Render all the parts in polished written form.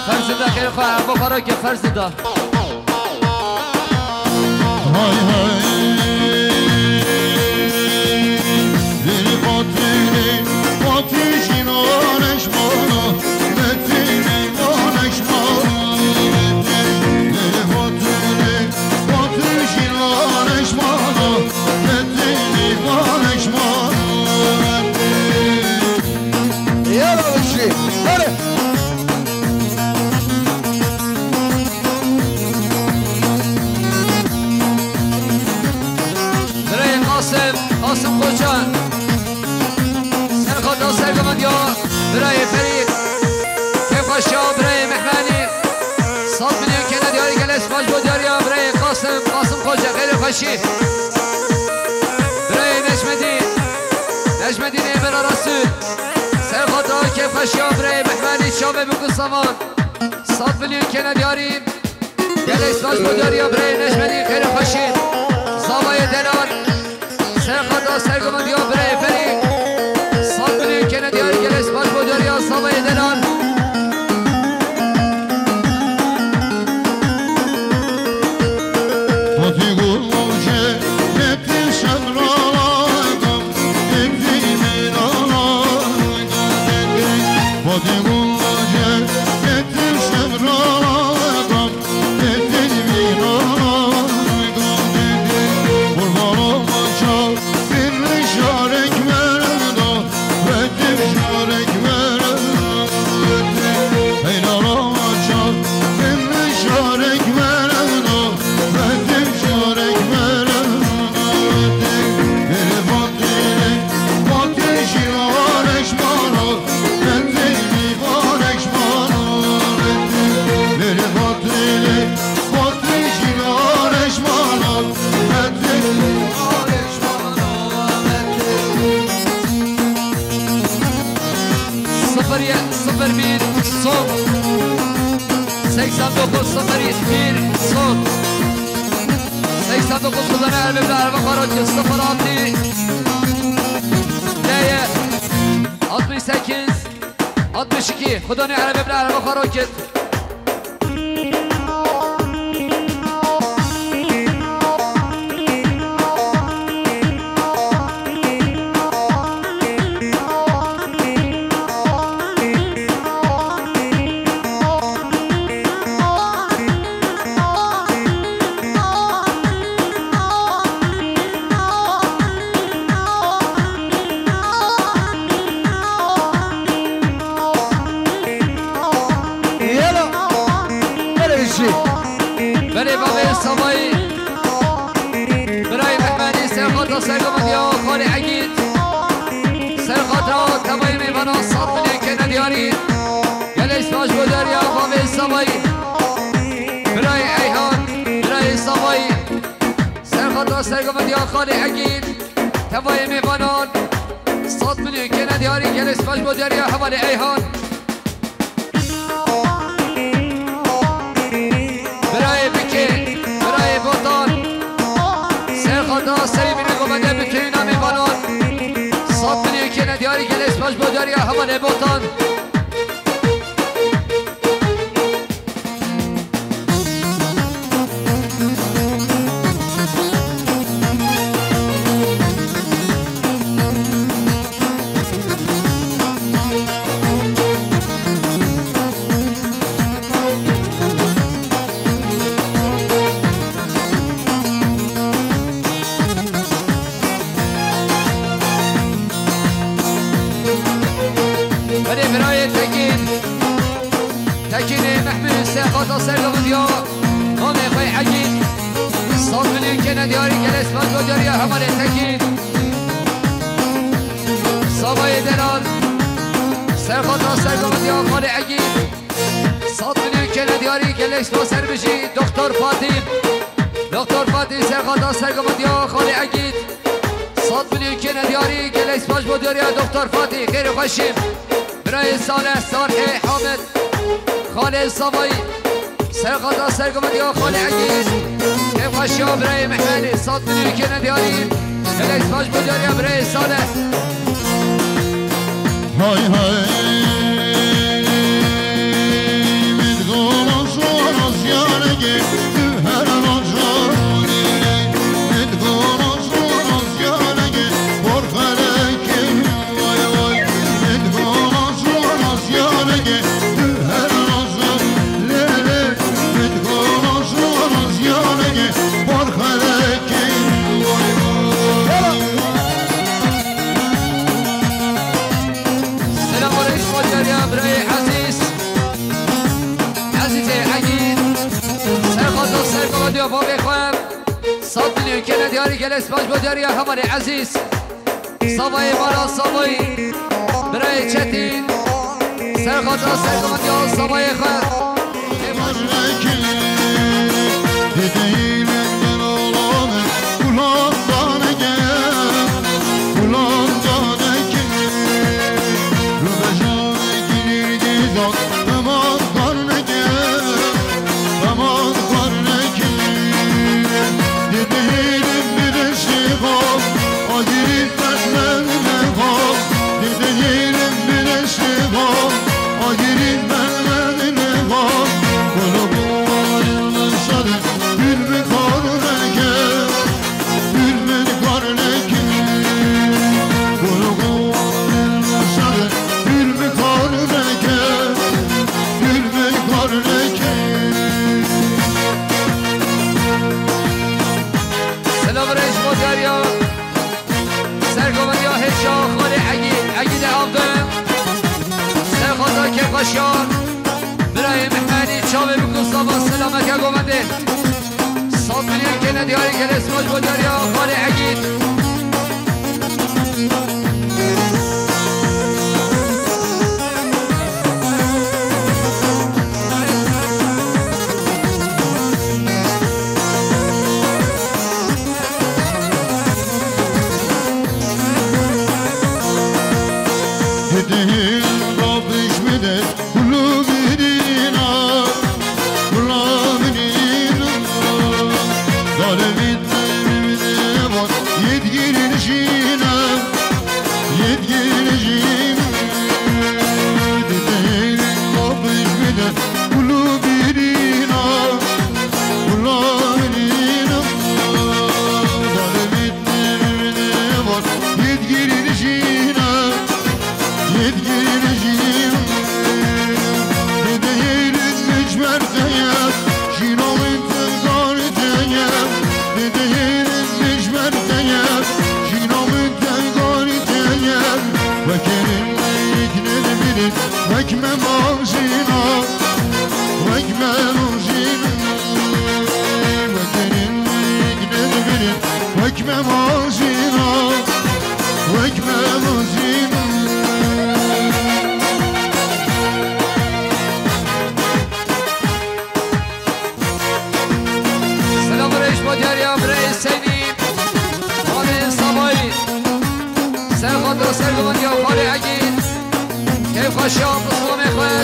فرز دا خیر خواه بخورا که فرز دا های های دلی قاتلی قاتیشی نانش مانا نتیلی نانش مانا دلی قاتلی قاتیشی نانش مانا نتیلی نانش مانا یالا بشری بره قاسم خوشان سرخواد سرگمند یا برای فرید که خوشا برای مهمانی 100 میلیون که ندیاری گل اسماج بود یا برای قاسم خوشا خیلی خوشی برای نجمدی نیمرا رسول سرخواد که خوشا برای مهمانی شامه بگو سامان 100 میلیون که ندیاری گل اسماج بود یا برای نجمدی خیلی خوشی زاوای دلال سرخواد سرگمند یا برای فرید 100 میلیون که ندیاری گل اسماج بود یا زاوای دلال Hadi gurulca nefisen rağladım Nefsimin ağladım Hadi gurulca nefisen rağladım Nefsimin ağladım Kurban olmaca bir şarek verdim Verdim şarek verdim Helal olmaca bir şarek verdim Verdim şarek verdim Beni fatih şivareş bana Bendini vareş bana Beni fatih şivareş bana Bendini vareş bana 01 son 89 01 son 89 kullanı elbimler ve karatçı 06 D'ye 68 62 kullanı elbimler ve karatçı برای بابای سامایی برای مهمانی سرخاطر سرگمند یا خالی عگید سرخاطر تمایی میبانا 100 میلیون که ندیاری گل اسماج بودار یا بابای سامایی برای ایهان برای سامایی سرخاطر سرگمند یا خالی عگید تمایی میبانان 100 میلیون که ندیاری گل اسماج بودار یا حوال ایهان برای بکی برای بوتان سرخواد سری بینه گمده بکی نامی بانان 100 میلیون که ندیاری گل اسماج بودار یا حوال بوتان برای تکین محمود سرخاطر سرگمند یا نامی خوی عگید 100 میلیون که ندیاری گل اسماج بودار یا حوال تکین سامای دلال سرخاطر سرگمند یا خالی عگید 100 میلیون که ندیاری گل اسماج سر بشی دکتر فاطم سرخاطر سرگمند یا خالی عگید 100 میلیون که ندیاری گل اسماج بودار یا دکتر فاطم خیر خوشیم برای صالح حامد خاله سامایی سرخاطر سرگمند یا خالی عگید که خوشی برای مهمانی 100 میلیون که ندیاری گل اسماج بودار یا برای صالح Hay hay یا بابی خواهم 100 میلیون که ندیاری که اسمش با داری همانی عزیز سوای مالا سوای برای چتین سرخاطر سرگمت یا سوای خواهم باشیار برای مهمانی چاوه بکن صبا سلامت یا گومنده 100 میلیون که ندیاری که اسمش با دریا خاله عگید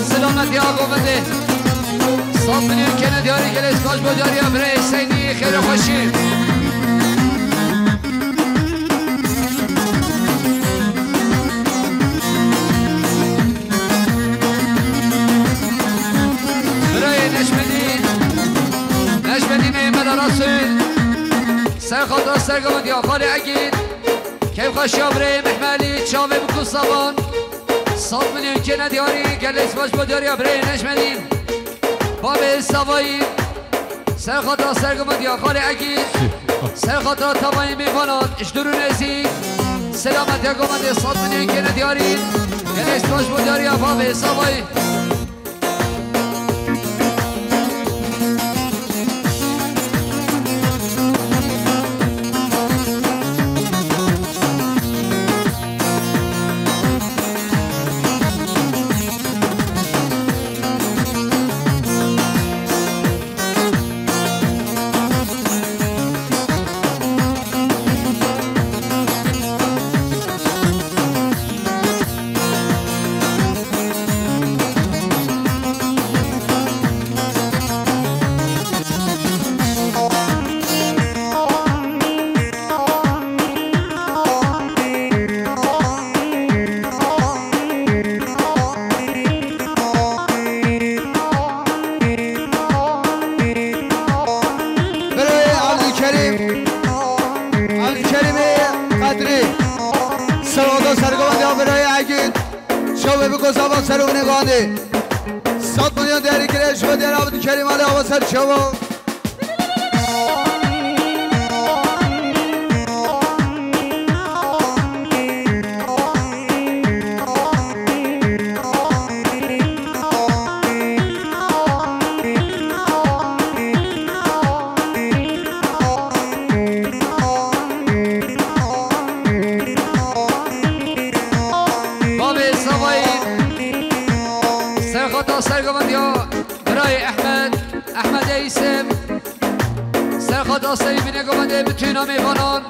سلامت یا گوونده 100 میلیون که ندیاری که اسکاش با داری برای سینی خیلی خوشی برای نشمدین احمد رسول سرخاطر سرگمت یا خالی عگید که خوشی برای محملی چاوه بکن صبان 100 میلیون که ندیاری گل اسمش با داری برای نشمدین باب سوایی سرخاطر سرگمت یا خالی عگید سرخاطر تمامی میوانان اشدرو نزید سلامت یا گمانده 100 میلیون که ندیاری گل اسمش با داری باب سوایی سر و نگانده 100 میلیون داری کرش و در عبد کریم علی آوا سر شما سرگمندیا برای احمد ایسم سرخط آسایی بینه گمنده بتوینا میبانان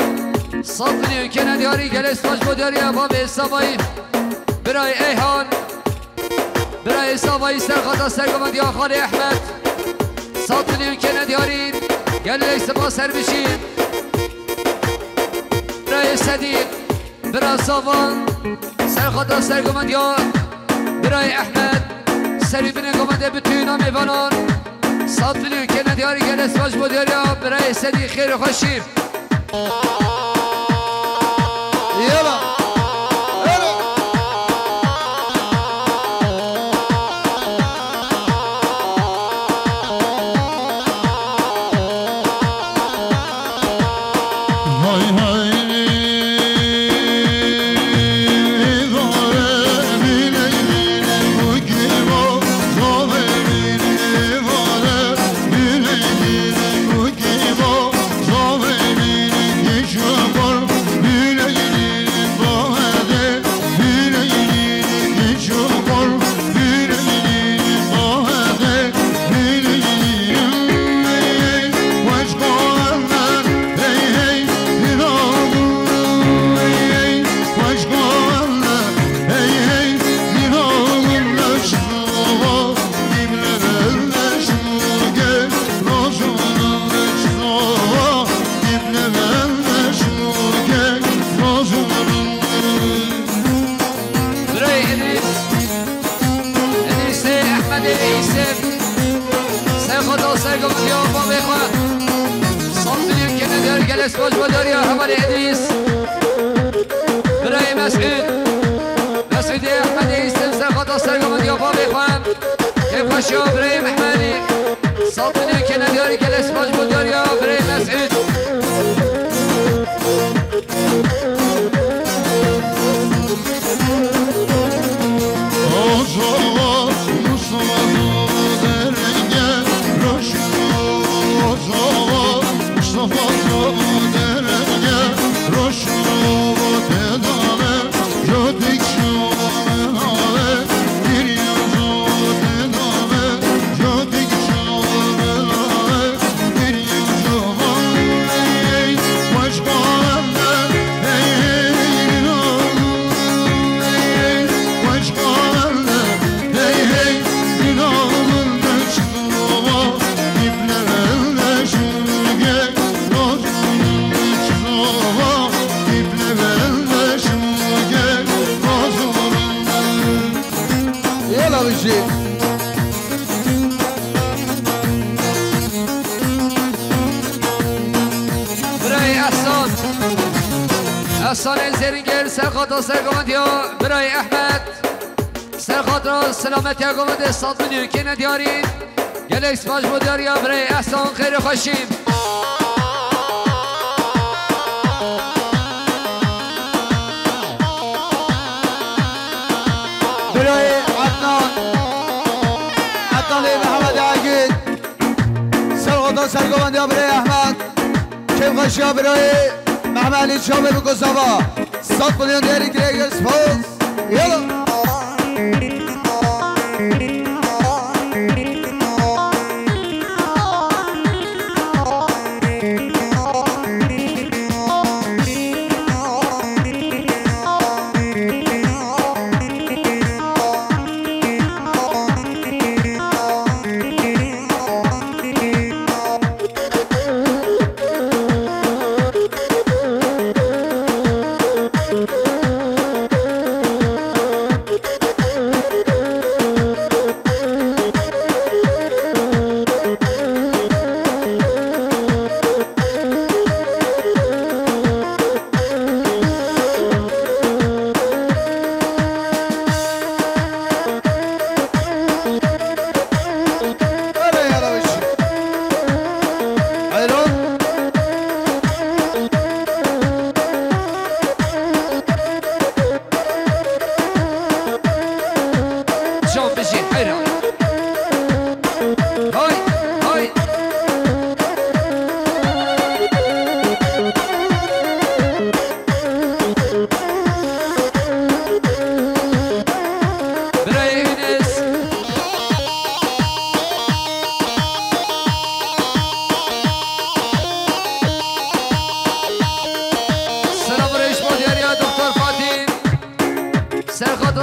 صد میلیون کندیاری گلس باش بودیاری ابا به حسابایی برای ایهان برای حسابایی سرخط سرگمندیا خالی احمد صد میلیون کندیاری گلس با سر بشید برای صدیق برای صافان سرخط سرگمندیا برای احمد سری بینه گمنده بتوینا میبانان صد میلیون کندیاری گلس باش بودیاری برای صدیق خیر و خوشی يلا هلا Hay hay vare bile bile bu kibo zove bile vare bile bile bu kibo zove bile geçiyor bile bile bahade bile bile geçiyor bile bile bahade bile bile başkalar hey hey جلس باش بداری حمل ادریس برای مسعود احمد ایسم سرخط سرگمند یا با بخوام که خوشی برای محمدی صد میلیون که نداری جلس باش بداری برای مسعود يلا رجال برای احسان زرینگر سرخط سرگمند یا برای احمد سرخط را سلامت یا گمند صد میلیون که ندیارین گلکس باش بوداری یا برای احسان خیر خوشیم برای عدنان محمد عقید سرخطا سرگمندی ها برای احمد کم خشی ها برای محمد علی چابه بگذابا 100 میلیون دیاری گریگر سپاس یلا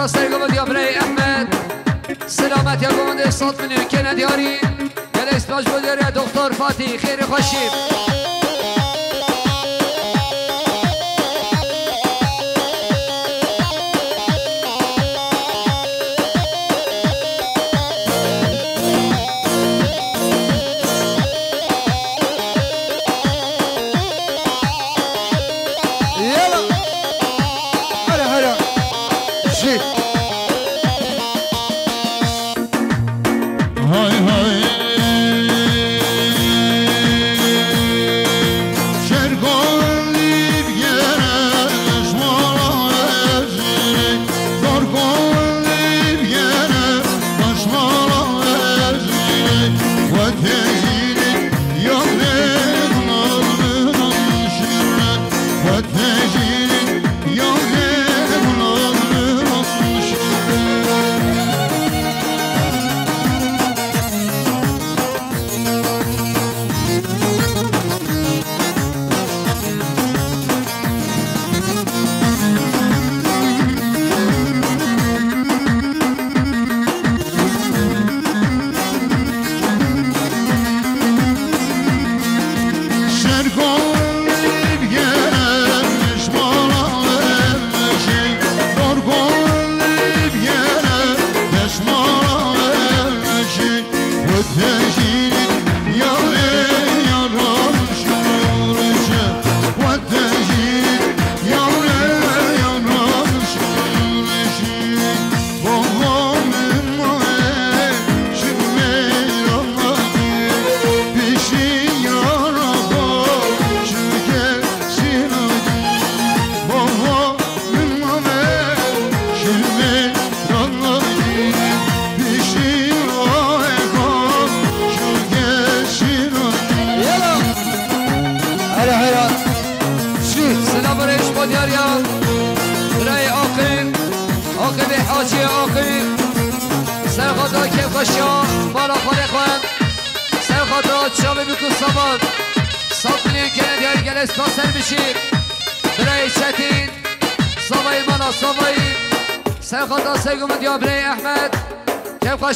خدا سرگومد یا برای احمد سلامت یا گومد 100 میلیون که ندیاری گل اسپاج بودیاری دکتر فاتی خیر خوشیم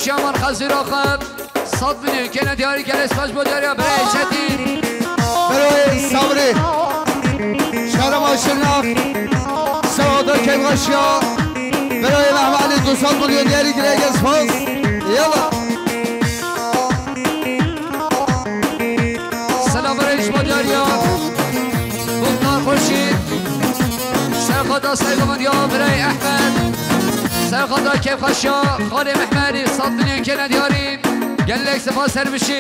شامان خزیر آخر 100 میلیون که ندیاری که اسپاج بودیاری برای چتی برای صبری شهر ماشرناف سوادا که غشیا برای محمد 200 میلیون دیاری که اسپاج یلا سلام برای بودیاری بختار خورشید سرخدا سیگمون یا برای احمد سرخدا کیف خشا خاله محمدی 100 میلیون که ندیاریم گلک سپاس سر بشی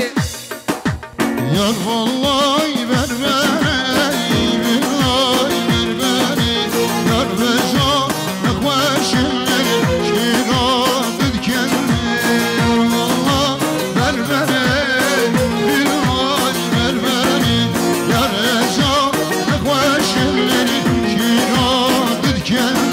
یار والله بربری بالله بربری یار بجا نخواشم شیرات دکنی یار والله بربری بالله بربری یار بجا نخواشم شیرات دکنی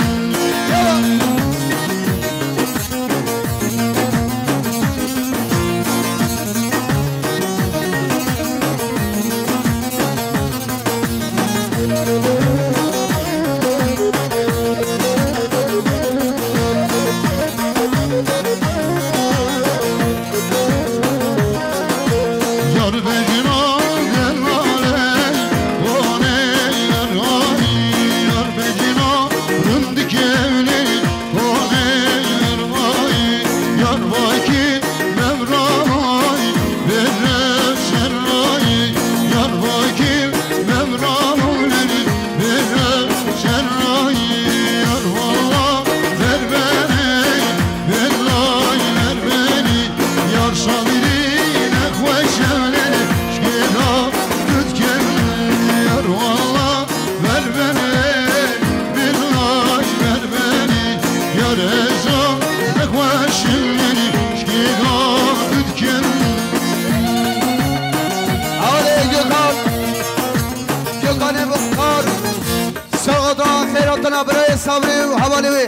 برای صبری و حوالی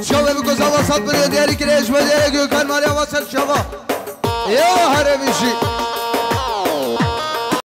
شما بگو وسط برای دیاری که ریش بدیاره گوکن مالی واسط شما یا هره میشی